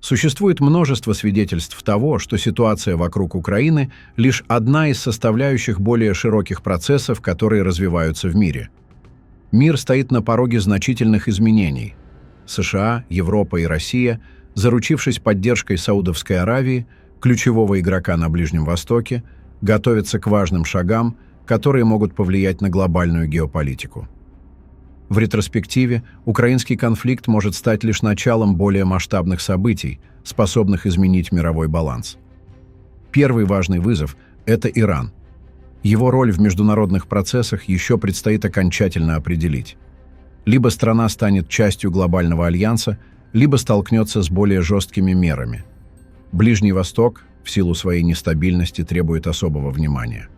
Существует множество свидетельств того, что ситуация вокруг Украины – лишь одна из составляющих более широких процессов, которые развиваются в мире. Мир стоит на пороге значительных изменений. США, Европа и Россия, заручившись поддержкой Саудовской Аравии, ключевого игрока на Ближнем Востоке, готовятся к важным шагам, которые могут повлиять на глобальную геополитику. В ретроспективе украинский конфликт может стать лишь началом более масштабных событий, способных изменить мировой баланс. Первый важный вызов – это Иран. Его роль в международных процессах еще предстоит окончательно определить. Либо страна станет частью глобального альянса, либо столкнется с более жесткими мерами. Ближний Восток, в силу своей нестабильности, требует особого внимания.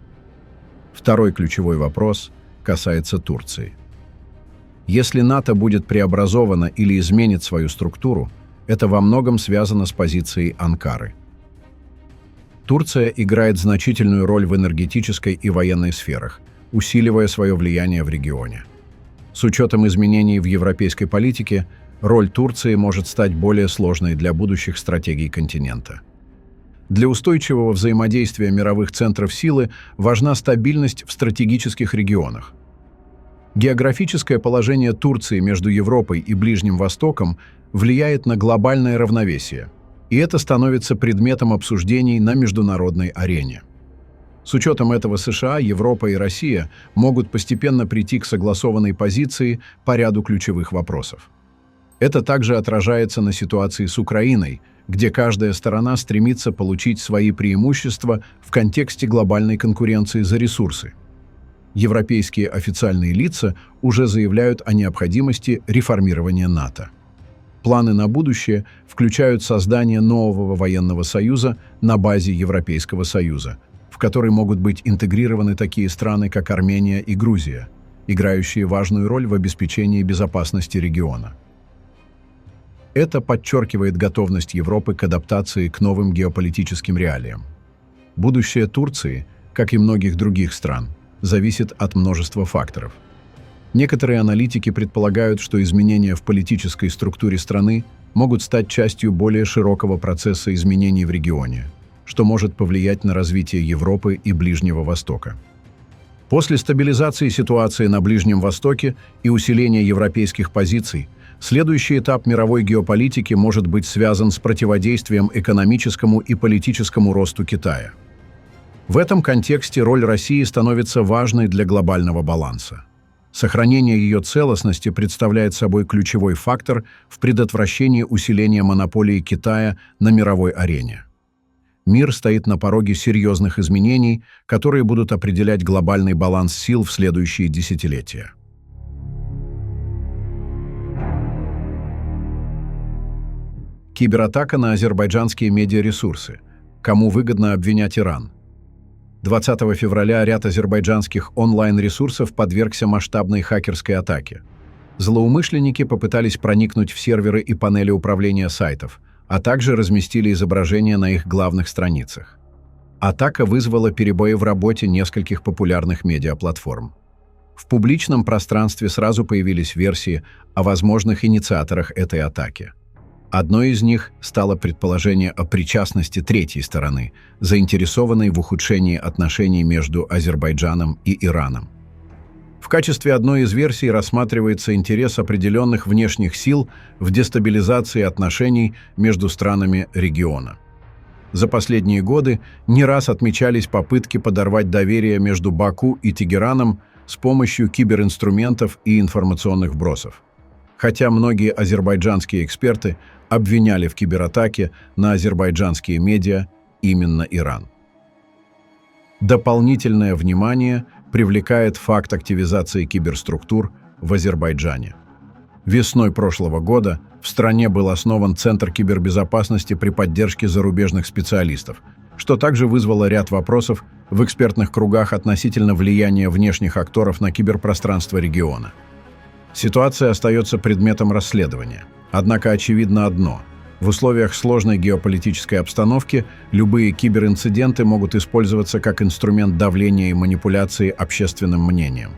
Второй ключевой вопрос касается Турции. Если НАТО будет преобразовано или изменит свою структуру, это во многом связано с позицией Анкары. Турция играет значительную роль в энергетической и военной сферах, усиливая свое влияние в регионе. С учетом изменений в европейской политике, роль Турции может стать более сложной для будущих стратегий континента. Для устойчивого взаимодействия мировых центров силы важна стабильность в стратегических регионах. Географическое положение Турции между Европой и Ближним Востоком влияет на глобальное равновесие, и это становится предметом обсуждений на международной арене. С учетом этого США, Европа и Россия могут постепенно прийти к согласованной позиции по ряду ключевых вопросов. Это также отражается на ситуации с Украиной, где каждая сторона стремится получить свои преимущества в контексте глобальной конкуренции за ресурсы. Европейские официальные лица уже заявляют о необходимости реформирования НАТО. Планы на будущее включают создание нового военного союза на базе Европейского союза, в который могут быть интегрированы такие страны, как Армения и Грузия, играющие важную роль в обеспечении безопасности региона. Это подчеркивает готовность Европы к адаптации к новым геополитическим реалиям. Будущее Турции, как и многих других стран, зависит от множества факторов. Некоторые аналитики предполагают, что изменения в политической структуре страны могут стать частью более широкого процесса изменений в регионе, что может повлиять на развитие Европы и Ближнего Востока. После стабилизации ситуации на Ближнем Востоке и усиления европейских позиций, следующий этап мировой геополитики может быть связан с противодействием экономическому и политическому росту Китая. В этом контексте роль России становится важной для глобального баланса. Сохранение ее целостности представляет собой ключевой фактор в предотвращении усиления монополии Китая на мировой арене. Мир стоит на пороге серьезных изменений, которые будут определять глобальный баланс сил в следующие десятилетия. Кибератака на азербайджанские медиаресурсы. Кому выгодно обвинять Иран? 20 февраля ряд азербайджанских онлайн-ресурсов подвергся масштабной хакерской атаке. Злоумышленники попытались проникнуть в серверы и панели управления сайтов, а также разместили изображения на их главных страницах. Атака вызвала перебои в работе нескольких популярных медиаплатформ. В публичном пространстве сразу появились версии о возможных инициаторах этой атаки. Одной из них стало предположение о причастности третьей стороны, заинтересованной в ухудшении отношений между Азербайджаном и Ираном. В качестве одной из версий рассматривается интерес определенных внешних сил в дестабилизации отношений между странами региона. За последние годы не раз отмечались попытки подорвать доверие между Баку и Тегераном с помощью киберинструментов и информационных вбросов. Хотя многие азербайджанские эксперты обвиняли в кибератаке на азербайджанские медиа именно Иран. Дополнительное внимание привлекает факт активизации киберструктур в Азербайджане. Весной прошлого года в стране был основан Центр кибербезопасности при поддержке зарубежных специалистов, что также вызвало ряд вопросов в экспертных кругах относительно влияния внешних акторов на киберпространство региона. Ситуация остается предметом расследования. Однако очевидно одно – в условиях сложной геополитической обстановки любые киберинциденты могут использоваться как инструмент давления и манипуляции общественным мнением.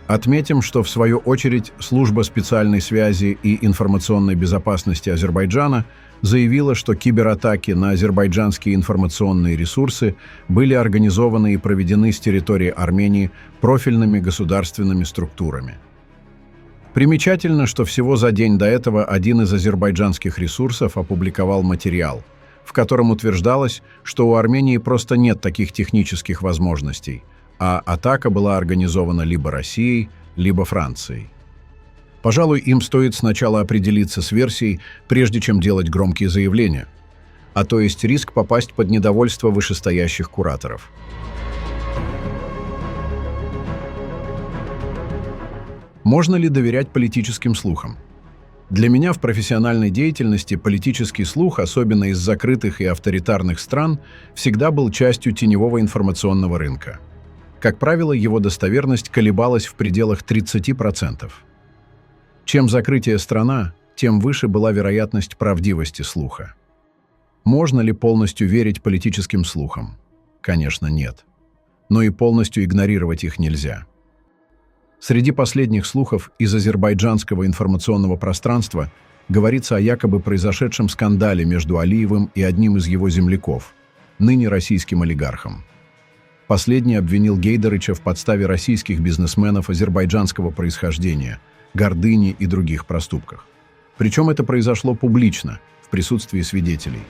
Отметим, что в свою очередь Служба специальной связи и информационной безопасности Азербайджана заявила, что кибератаки на азербайджанские информационные ресурсы были организованы и проведены с территории Армении профильными государственными структурами. Примечательно, что всего за день до этого один из азербайджанских ресурсов опубликовал материал, в котором утверждалось, что у Армении просто нет таких технических возможностей, а атака была организована либо Россией, либо Францией. Пожалуй, им стоит сначала определиться с версией, прежде чем делать громкие заявления, а то есть риск попасть под недовольство вышестоящих кураторов. Можно ли доверять политическим слухам? Для меня в профессиональной деятельности политический слух, особенно из закрытых и авторитарных стран, всегда был частью теневого информационного рынка. Как правило, его достоверность колебалась в пределах 30%. Чем закрытее страна, тем выше была вероятность правдивости слуха. Можно ли полностью верить политическим слухам? Конечно, нет. Но и полностью игнорировать их нельзя. Среди последних слухов из азербайджанского информационного пространства говорится о якобы произошедшем скандале между Алиевым и одним из его земляков, ныне российским олигархом. Последний обвинил Гейдарыча в подставе российских бизнесменов азербайджанского происхождения, гордыни и других проступках. Причем это произошло публично, в присутствии свидетелей.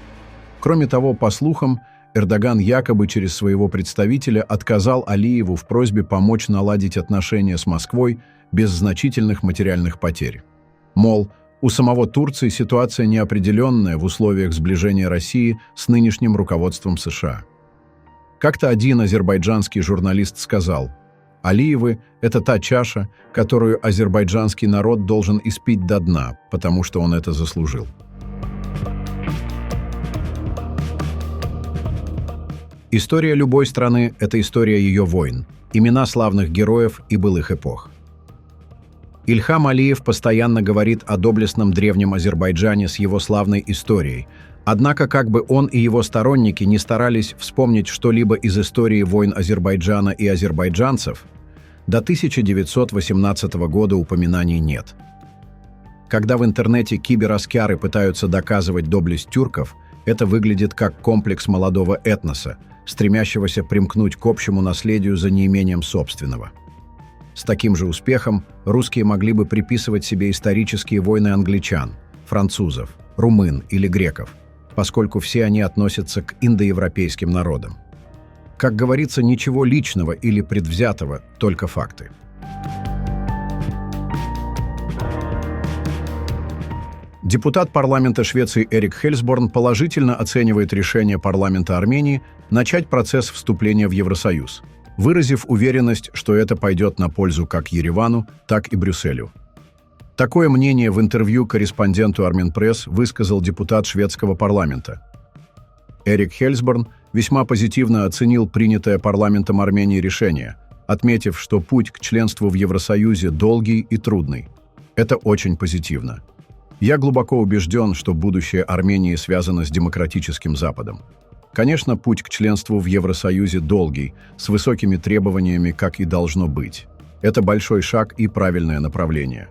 Кроме того, по слухам, Эрдоган якобы через своего представителя отказал Алиеву в просьбе помочь наладить отношения с Москвой без значительных материальных потерь. Мол, у самого Турции ситуация неопределенная в условиях сближения России с нынешним руководством США. Как-то один азербайджанский журналист сказал: «Алиевы – это та чаша, которую азербайджанский народ должен испить до дна, потому что он это заслужил». История любой страны – это история ее войн, имена славных героев и былых эпох. Ильхам Алиев постоянно говорит о доблестном древнем Азербайджане с его славной историей, однако как бы он и его сторонники не старались вспомнить что-либо из истории войн Азербайджана и азербайджанцев, до 1918 года упоминаний нет. Когда в интернете кибераскяры пытаются доказывать доблесть тюрков, это выглядит как комплекс молодого этноса, стремящегося примкнуть к общему наследию за неимением собственного. С таким же успехом русские могли бы приписывать себе исторические войны англичан, французов, румын или греков, поскольку все они относятся к индоевропейским народам. Как говорится, ничего личного или предвзятого, только факты. Депутат парламента Швеции Эрик Хельсборн положительно оценивает решение парламента Армении начать процесс вступления в Евросоюз, выразив уверенность, что это пойдет на пользу как Еревану, так и Брюсселю. Такое мнение в интервью корреспонденту Арменпресс высказал депутат шведского парламента. Эрик Хельсборн весьма позитивно оценил принятое парламентом Армении решение, отметив, что путь к членству в Евросоюзе долгий и трудный. Это очень позитивно. Я глубоко убежден, что будущее Армении связано с демократическим Западом. Конечно, путь к членству в Евросоюзе долгий, с высокими требованиями, как и должно быть. Это большой шаг и правильное направление.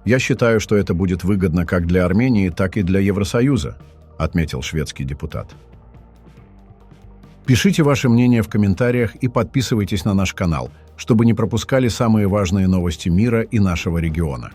Я считаю, что это будет выгодно как для Армении, так и для Евросоюза, отметил шведский депутат. Пишите ваше мнение в комментариях и подписывайтесь на наш канал, чтобы не пропускали самые важные новости мира и нашего региона.